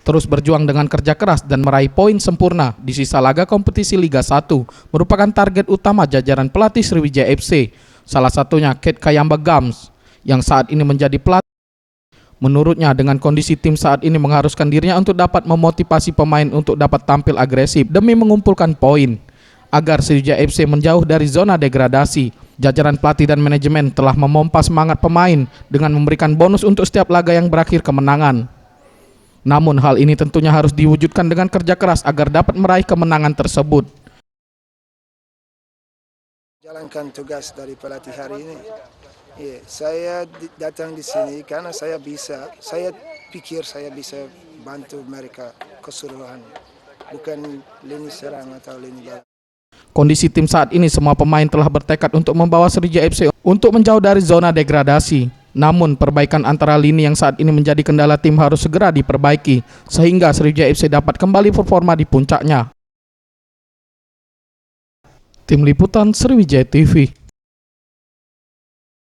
terus berjuang dengan kerja keras dan meraih poin sempurna di sisa laga kompetisi Liga 1 merupakan target utama jajaran pelatih Sriwijaya FC. Salah satunya Kate Kayamba Gams yang saat ini menjadi pelatih. Menurutnya dengan kondisi tim saat ini mengharuskan dirinya untuk dapat memotivasi pemain untuk dapat tampil agresif demi mengumpulkan poin agar Sriwijaya FC menjauh dari zona degradasi. Jajaran pelatih dan manajemen telah memompa semangat pemain dengan memberikan bonus untuk setiap laga yang berakhir kemenangan. Namun hal ini tentunya harus diwujudkan dengan kerja keras agar dapat meraih kemenangan tersebut. Jalankan tugas dari pelatih hari ini. Saya datang di sini karena saya pikir saya bisa bantu mereka keseluruhan, bukan lini serang atau lini belakang. Kondisi tim saat ini semua pemain telah bertekad untuk membawa Sriwijaya FC untuk menjauh dari zona degradasi. Namun perbaikan antara lini yang saat ini menjadi kendala tim harus segera diperbaiki sehingga Sriwijaya FC dapat kembali performa di puncaknya. Tim Liputan Sriwijaya TV.